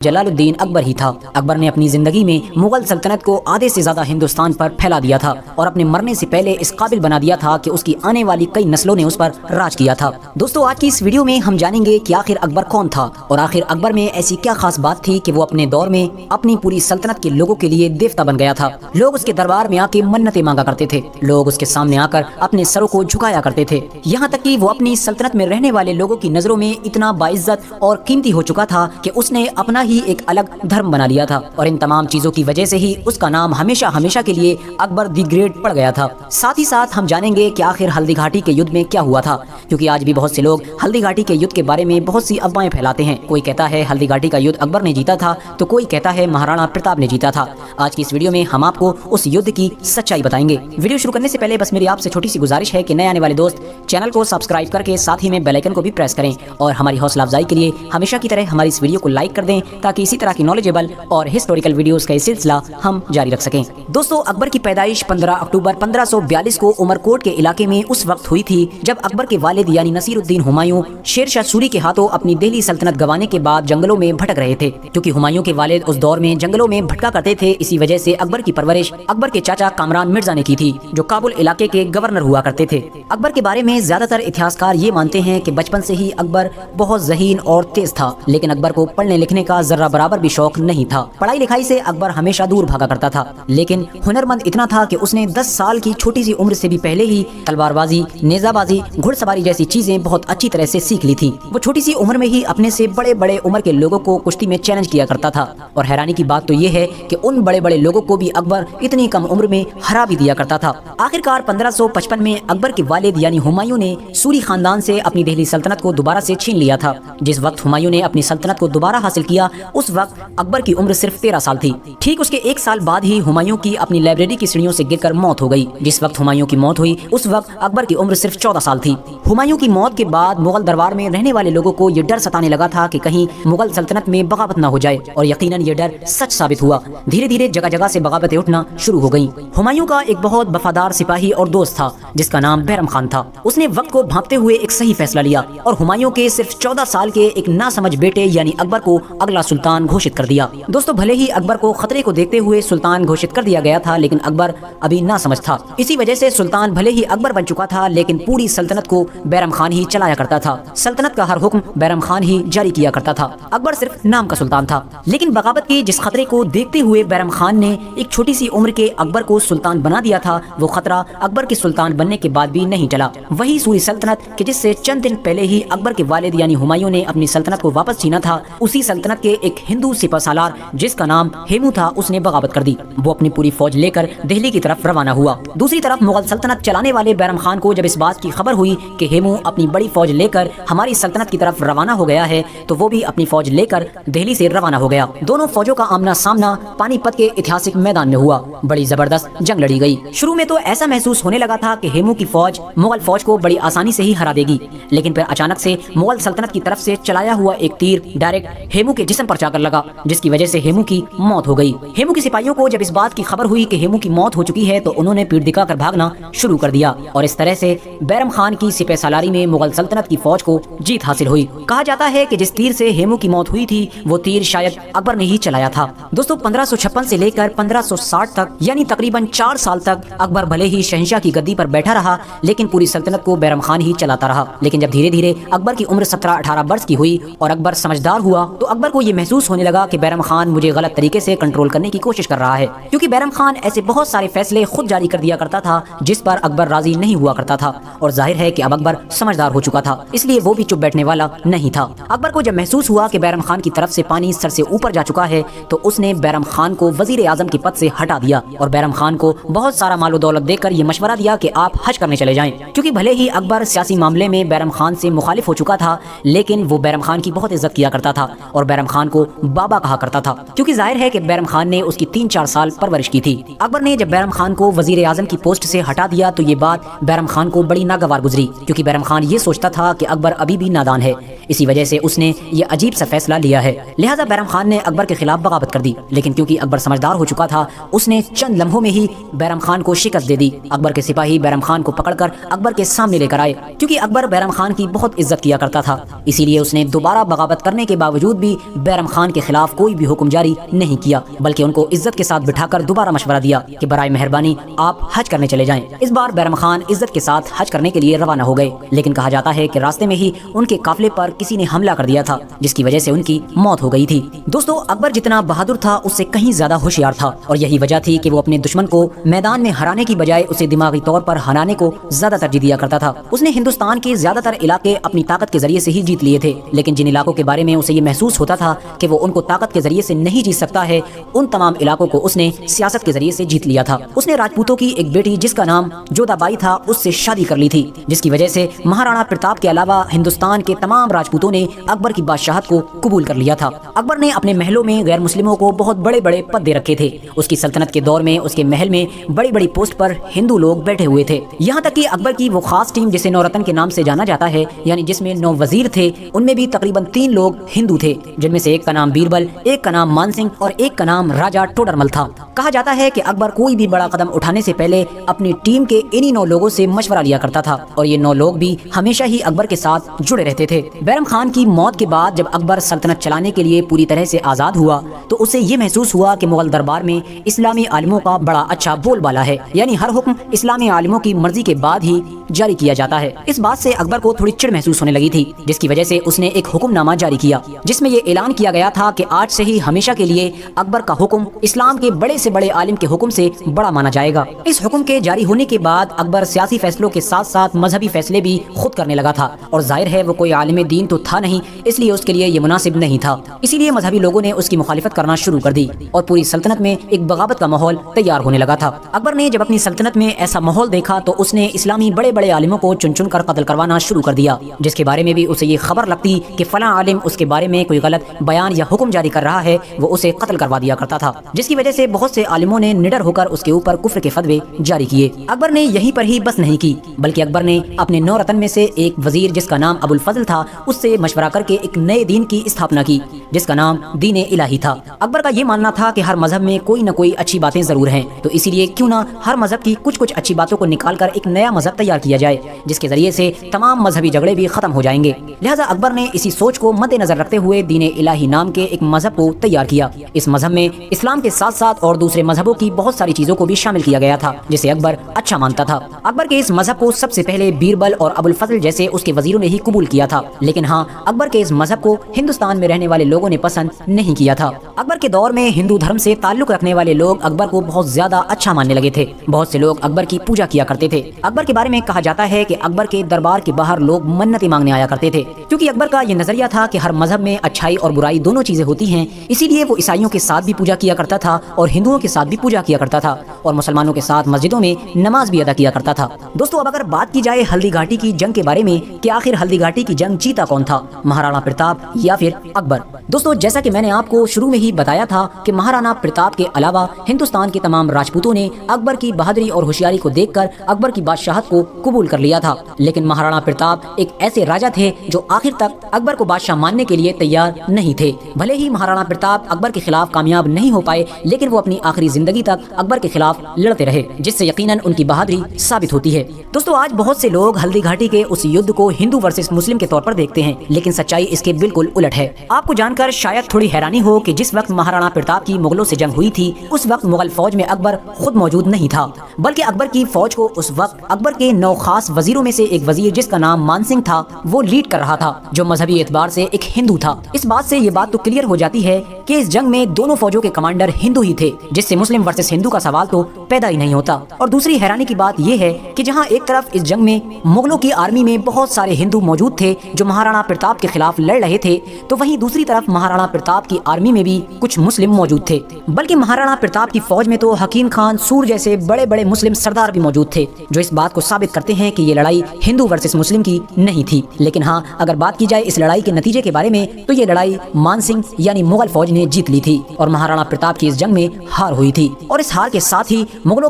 जलाल उद्दीन अकबर ही था। अकबर ने अपनी जिंदगी में मुगल सल्तनत को आधे से ज्यादा हिंदुस्तान पर फैला दिया था और अपने मरने से पहले इस काबिल बना दिया था कि उसकी आने वाली कई नस्लों ने उस पर राज किया था। दोस्तों, आज की इस वीडियो में हम जानेंगे कि आखिर अकबर कौन था और आखिर अकबर में ऐसी क्या खास बात थी कि वो अपने दौर में अपनी पूरी सल्तनत के लोगों के लिए देवता बन गया था। लोग उसके दरबार में आके मन्नतें मांगा करते थे, लोग उसके सामने आकर अपने सरों को झुकाया करते थे, यहाँ तक कि वो अपनी सल्तनत में रहने वाले लोगों की नजरों में इतना बाइज्जत और कीमती हो चुका था कि उसने अपना ही एक अलग धर्म बना लिया था और इन तमाम चीजों की वजह से ही उसका नाम हमेशा हमेशा के लिए अकबर दी ग्रेट पड़ गया था। साथ ही साथ हम जानेंगे कि आखिर हल्दी घाटी के युद्ध में क्या हुआ था, क्योंकि आज भी बहुत से लोग हल्दी घाटी के युद्ध के बारे में बहुत सी अफवाहें फैलाते हैं। कोई कहता है हल्दी घाटी का युद्ध अकबर ने जीता था, तो कोई कहता है महाराणा प्रताप ने जीता था। आज की इस वीडियो में हम आपको उस युद्ध की सच्चाई बताएंगे। वीडियो शुरू करने से पहले बस मेरी आपसे छोटी सी गुजारिश है कि नए आने वाले दोस्त चैनल को सब्सक्राइब करके साथ ही में बेल आइकन को भी प्रेस करें और हमारी हौसला अफजाई के लिए हमेशा की तरह हमारी इस वीडियो को लाइक कर दें, ताकि इसी तरह की नॉलेजेबल और हिस्टोरिकल वीडियोस का सिलसिला हम जारी रख सकें। दोस्तों, अकबर की पैदाइश 15 अक्टूबर 1542 को उमरकोट के इलाके में उस वक्त हुई थी जब अकबर के वालिद यानी नसीरुद्दीन हुमायूं शेर शाह सूरी के हाथों अपनी दिल्ली सल्तनत गंवाने के बाद जंगलों में भटक रहे थे। क्योंकि हुमायूं के वालिद उस दौर में जंगलों में भटका करते थे, इसी वजह से अकबर की परवरिश अकबर के चाचा कामरान मिर्जा ने की थी, जो काबुल इलाके के गवर्नर हुआ करते थे। अकबर के बारे में ज्यादातर इतिहासकार ये मानते हैं कि बचपन से ही अकबर बहुत ज़हीन और तेज था, लेकिन अकबर को पढ़ने लिखने का जर्रा बराबर भी शौक नहीं था। पढ़ाई लिखाई से अकबर हमेशा दूर भागा करता था, लेकिन हुनरमंद इतना था कि उसने 10 साल की छोटी सी उम्र से भी पहले ही तलवारबाजी, नेजाबाजी, घुड़सवारी जैसी चीजें बहुत अच्छी तरह से सीख ली थी। वो छोटी सी उम्र में ही अपने से बड़े बड़े उम्र के लोगों को कुश्ती में चैलेंज किया करता था और हैरानी की बात तो ये है कि उन बड़े बड़े लोगों को भी अकबर इतनी कम उम्र में हरा भी दिया करता था। आखिरकार 1555 में अकबर के वालिद यानी हुमायूं ने सूरी खानदान से अपनी दिल्ली सल्तनत को दोबारा से छीन लिया था। जिस वक्त हुमायूं ने अपनी सल्तनत को दोबारा हासिल किया, उस वक्त अकबर की उम्र सिर्फ 13 साल थी। ठीक उसके 1 साल बाद ही हुमायूं की अपनी लाइब्रेरी की सीढ़ियों से गिरकर मौत हो गई। जिस वक्त हुमायूं की मौत हुई, उस वक्त अकबर की उम्र सिर्फ 14 साल थी। हुमायूं की मौत के बाद मुगल दरबार में रहने वाले लोगों को ये डर सताने लगा था कि कहीं मुगल सल्तनत में बगावत न हो जाए, और यकीनन ये डर सच साबित हुआ। धीरे धीरे जगह जगह से बगावतें उठना शुरू हो गईं। हुमायूं का एक बहुत वफादार सिपाही और दोस्त था जिसका नाम बैरम खान था। उसने वक्त को भांपते हुए एक सही फैसला लिया और हुमायूं के सिर्फ 14 साल के एक नासमझ बेटे यानी अकबर को अगला सुल्तान घोषित कर दिया। दोस्तों, भले ही अकबर को खतरे को देखते हुए सुल्तान घोषित कर दिया गया था, लेकिन अकबर अभी ना समझ था। इसी वजह से सुल्तान भले ही अकबर बन चुका था, लेकिन पूरी सल्तनत को बैरम खान ही चलाया करता था। सल्तनत का हर हुक्म बैरम खान ही जारी किया करता था। अकबर सिर्फ नाम का सुल्तान था, लेकिन बगावत के जिस खतरे को देखते हुए बैरम खान ने एक छोटी सी उम्र के अकबर को सुल्तान बना दिया था, वो खतरा अकबर के सुल्तान बनने के बाद भी नहीं टला। वही सूरी सल्तनत के जिससे चंद दिन पहले ही अकबर के वालिद यानी हुमायूं ने अपनी सल्तनत को वापस छीना था, उसी सल्तनत के एक हिंदू सिपहसालार जिसका नाम हेमू था, उसने बगावत कर दी। वो अपनी पूरी फौज लेकर दिल्ली की तरफ रवाना हुआ। दूसरी तरफ मुगल सल्तनत चलाने वाले बैरम खान को जब इस बात की खबर हुई कि हेमू अपनी बड़ी फौज लेकर हमारी सल्तनत की तरफ रवाना हो गया है, तो वो भी अपनी फौज लेकर दिल्ली से रवाना हो गया। दोनों फौजों का आमना सामना पानीपत के ऐतिहासिक मैदान में हुआ। बड़ी जबरदस्त जंग लड़ी गई। शुरू में तो ऐसा महसूस होने लगा था कि हेमू की फौज मुगल फौज को बड़ी आसानी से ही हरा देगी, लेकिन फिर अचानक से मुगल सल्तनत की तरफ से चलाया हुआ एक तीर डायरेक्ट हेमू के जिस्म पर जाकर लगा, जिसकी वजह से हेमू की मौत हो गई। हेमू के सिपाहियों को जब इस बात की खबर हुई कि हेमू की मौत हो चुकी है, तो उन्होंने पीठ दिखाकर भागना शुरू कर दिया और इस तरह से बैरम खान की सिपहसालारी में मुगल सल्तनत की फौज को जीत हासिल हुई। कहा जाता है कि जिस तीर से हेमू की मौत हुई थी, वो तीर शायद अकबर ने ही चलाया था। दोस्तों, 1556 से लेकर 1560 तक यानी तकरीबन 4 साल तक अकबर भले ही शहंशाह की गद्दी पर बैठा रहा, लेकिन पूरी सल्तनत को बैरम खान ही चलाता रहा। लेकिन जब धीरे धीरे अकबर की उम्र 17-18 वर्ष की हुई और अकबर समझदार हुआ, तो अकबर को ये महसूस होने लगा कि बैरम खान मुझे गलत तरीके से कंट्रोल करने की कोशिश कर रहा है, क्योंकि बैरम खान ऐसे बहुत सारे फैसले खुद जारी कर दिया करता था जिस पर अकबर राजी नहीं हुआ करता था। और जाहिर है कि अब अकबर समझदार हो चुका था, इसलिए वो भी चुप बैठने वाला नहीं था। अकबर को जब महसूस हुआ कि बैरम खान की तरफ से पानी सर से ऊपर जा चुका है, तो उसने बैरम खान को वजीर आजम के पद से हटा दिया और बैरम खान को बहुत सारा मालो दौलत देकर ये मशवरा दिया कि आप हज करने चले जाएं। क्योंकि भले ही अकबर सियासी मामले में बैरम खान से मुखालिफ हो चुका था, लेकिन वो बैरम खान की बहुत इज्जत किया करता था और बैरम खान को बाबा कहा करता था, क्योंकि जाहिर है कि बैरम खान ने उसकी 3-4 साल परवरिश की थी। अकबर ने जब बैरम खान को वजीर आजम की पोस्ट से हटा दिया, तो ये बात बैरम खान को बड़ी नागवार गुजरी, क्योंकि बैरम खान ये सोचता था कि अकबर अभी भी नादान है, इसी वजह से उसने ये अजीब सा फैसला लिया है। लिहाजा बैरम खान ने अकबर के खिलाफ बगावत कर दी, लेकिन क्योंकि अकबर समझदार हो चुका था, उसने चंद लम्हों में ही बैरम खान को शिकस्त दे दी। अकबर के सिपाही बैरम खान को पकड़कर अकबर के सामने लेकर आए। क्योंकि अकबर बैरम खान की बहुत इज्जत किया करता था, इसीलिए उसने दोबारा बगावत करने के बावजूद भी बैरम खान के खिलाफ कोई भी हुक्म जारी नहीं किया, बल्कि उनको इज्जत के साथ बिठाकर दोबारा मशवरा दिया कि बराए मेहरबानी आप हज करने चले जाएं। इस बार बैरम खान इज्जत के साथ हज करने के लिए रवाना हो गए, लेकिन कहा जाता है कि रास्ते में ही उनके काफिले पर किसी ने हमला कर दिया था, जिसकी वजह से उनकी मौत हो गई थी। दोस्तों, अकबर जितना बहादुर था उससे कहीं ज्यादा होशियार था, और यही वजह थी कि वो अपने दुश्मन को मैदान में हराने की बजाय उसे दिमागी तौर पर हराने को ज्यादा तरजीह दिया करता था। उसने हिंदुस्तान के ज्यादातर इलाके अपनी ताकत के जरिए से ही जीत लिए थे, लेकिन जिन इलाकों के बारे में उसे ये महसूस होता था कि वो उनको ताकत के जरिए से नहीं जीत सकता है, उन तमाम इलाकों को उसने सियासत के जरिए से जीत लिया था। उसने राजपूतों की एक बेटी जिसका नाम जोधाबाई था उससे शादी कर ली थी, जिसकी वजह से महाराणा प्रताप के अलावा हिंदुस्तान के तमाम राजपूतों ने अकबर की बादशाहत को कबूल कर लिया था। अकबर ने अपने महलों में गैर मुस्लिमों को बहुत बड़े बड़े पद दे रखे थे। उसकी सल्तनत के दौर में उसके महल में बड़ी बड़ी पोस्ट पर हिंदू लोग बैठे हुए थे। यहाँ तक कि अकबर की वो खास टीम जिसे नौरतन के नाम से जाना जाता है, यानी जिसमें 9 वजीर थे, उनमें भी तकरीबन 3 लोग हिंदू थे, जिनमें से एक का नाम बीरबल, एक का नाम मानसिंह और एक का नाम राजा टोडरमल था। कहा जाता है कि अकबर कोई भी बड़ा कदम उठाने से पहले अपनी टीम के इन्हीं 9 लोगों से मशवरा लिया करता था, और ये 9 लोग भी हमेशा ही अकबर के साथ जुड़े रहते थे। बैरम खान की मौत के बाद जब अकबर सल्तनत चलाने के लिए पूरी तरह से आजाद हुआ, तो उसे ये महसूस हुआ कि मुगल दरबार में इस्लामी आलिमों का बड़ा अच्छा बोलबाला है, यानी हर हुक्म इस्लामी आलिमों की मर्जी के बाद ही जारी किया जाता है। इस बात से अकबर को थोड़ी चिढ़ महसूस होने लगी थी, जिसकी वजह से उसने एक हुक्मनामा जारी किया, जिसमें ये ऐलान किया गया था कि आज से ही हमेशा के लिए अकबर का हुक्म इस्लाम के बड़े से बड़े आलिम के हुक्म से बड़ा माना जाएगा। इस हुक्म के जारी होने के बाद अकबर सियासी फैसलों के साथ साथ मजहबी फैसले भी खुद करने लगा था, और जाहिर है वो कोई आलिम दीन तो था नहीं, इसलिए उसके लिए ये मुनासिब नहीं था। इसीलिए मजहबी लोगों ने उसकी मुखालिफत करना शुरू कर दी, और पूरी सल्तनत में एक बगावत का माहौल तैयार होने लगा था। अकबर ने जब अपनी सल्तनत में ऐसा माहौल देखा, तो उसने इस्लामी बड़े बड़े आलिमों को चुन चुन कर कत्ल करवाना शुरू कर दिया, जिसके बारे में भी उसे ये खबर लगती कि फलां आलिम उसके बारे में कोई गलत बयान या हुक्म जारी कर रहा है, वो उसे कत्ल करवा दिया करता था, जिसकी वजह से बहुत से आलिमों ने निडर होकर उसके ऊपर कुफ्र के फतवे जारी किए। अकबर ने यहीं पर ही बस नहीं की, बल्कि अकबर ने अपने 9 रतन में से एक वजीर जिसका नाम अबुल फजल था, उससे मशवरा करके एक नए दीन की स्थापना की, जिसका नाम दीन इलाही था। अकबर का ये मानना था कि हर मजहब में कोई न कोई अच्छी बातें जरूर हैं, तो इसीलिए क्यों ना हर मजहब की कुछ कुछ अच्छी बातों को निकाल कर एक नया मजहब तैयार किया जाए, जिसके जरिए से तमाम मजहबी झगड़े भी खत्म हो जाएंगे। लिहाजा अकबर ने इसी सोच को मद्देनजर रखते हुए दीन इलाही नाम के एक मजहब को तैयार किया। इस मजहब में इस्लाम के साथ साथ और दूसरे मजहबों की बहुत सारी चीजों को भी शामिल किया गया था, जिसे अकबर अच्छा मानता था। अकबर के इस मजहब को सबसे पहले बीरबल और अबुल फजल जैसे उसके वजीरों ने ही कबूल किया था, लेकिन हाँ, अकबर के इस मजहब को हिंदुस्तान में रहने वाले लोगों ने पसंद नहीं किया था। अकबर के दौर में हिंदू धर्म से ताल्लुक रखने वाले लोग अकबर को बहुत ज्यादा अच्छा मानने लगे थे। बहुत से लोग अकबर की पूजा किया करते थे। अकबर के बारे में कहा जाता है कि अकबर के दरबार के बाहर लोग मन्नतें मांगने आया करते थे, क्योंकि अकबर का ये नजरिया था कि हर मजहब में अच्छाई और बुराई दोनों चीजें होती हैं। इसीलिए वो ईसाइयों के साथ भी पूजा किया करता था और हिंदुओं के साथ भी पूजा किया करता था, और मुसलमानों के साथ मस्जिदों में नमाज भी अदा किया करता था। दोस्तों, अब अगर बात की जाए हल्दी घाटी की जंग के बारे में कि आखिर हल्दी घाटी की जंग जीता कौन था, महाराणा प्रताप या फिर अकबर। दोस्तों, जैसा कि मैंने आपको शुरू में ही बताया था कि महाराणा प्रताप के अलावा हिंदुस्तान के तमाम राजपूतों ने अकबर की बहादुरी और होशियारी को देखकर अकबर की बादशाहत को कबूल कर लिया था, लेकिन महाराणा प्रताप एक ऐसे राजा थे जो आखिर तक अकबर को बादशाह मानने के लिए तैयार नहीं थे। भले ही महाराणा प्रताप अकबर के खिलाफ कामयाब नहीं हो पाए, लेकिन वो अपनी आखिरी जिंदगी तक अकबर के खिलाफ लड़ते रहे, जिससे यकीनन उनकी बहादुरी साबित होती है। दोस्तों, आज बहुत से लोग हल्दी घाटी के उस युद्ध को हिंदू वर्सेस मुस्लिम के तौर पर देखते हैं, लेकिन सच्चाई इसके बिल्कुल उलट है। आपको जानकर शायद थोड़ी हैरानी हो कि जिस वक्त महाराणा प्रताप की मुगलों से जंग हुई थी, उस वक्त मुगल फौज में अकबर खुद मौजूद नहीं था, बल्कि अकबर की फौज को उस वक्त अकबर के 9 खास वजीरों में से एक वजीर जिसका नाम मानसिंह था, वो लीड कर रहा था, जो मजहबी एतबार से एक हिंदू था। इस बात से ये बात तो क्लियर हो जाती है कि इस जंग में दोनों फौजों के कमांडर हिंदू ही थे, जिससे मुस्लिम वर्सेस हिंदू का सवाल तो पैदा ही नहीं होता। और दूसरी हैरानी की बात यह है कि जहां एक तरफ इस जंग में मुगलों की आर्मी में बहुत सारे हिंदू मौजूद थे जो महाराणा प्रताप के खिलाफ लड़ रहे थे, तो वहीं दूसरी तरफ महाराणा प्रताप की आर्मी में भी कुछ मुस्लिम मौजूद थे। बल्कि महाराणा प्रताप की फौज में तो हकीम खान, सूर जैसे बड़े बड़े मुस्लिम सरदार भी मौजूद थे, जो इस बात को साबित करते हैं कि ये लड़ाई हिंदू वर्सेस मुस्लिम की नहीं थी। लेकिन हाँ, अगर बात की जाए इस लड़ाई के नतीजे के बारे में, तो ये लड़ाई मानसिंह यानी मुगल फौज ने जीत ली थी और महाराणा प्रताप की इस जंग में हार हुई थी। और इस हार के साथ ही मुगलों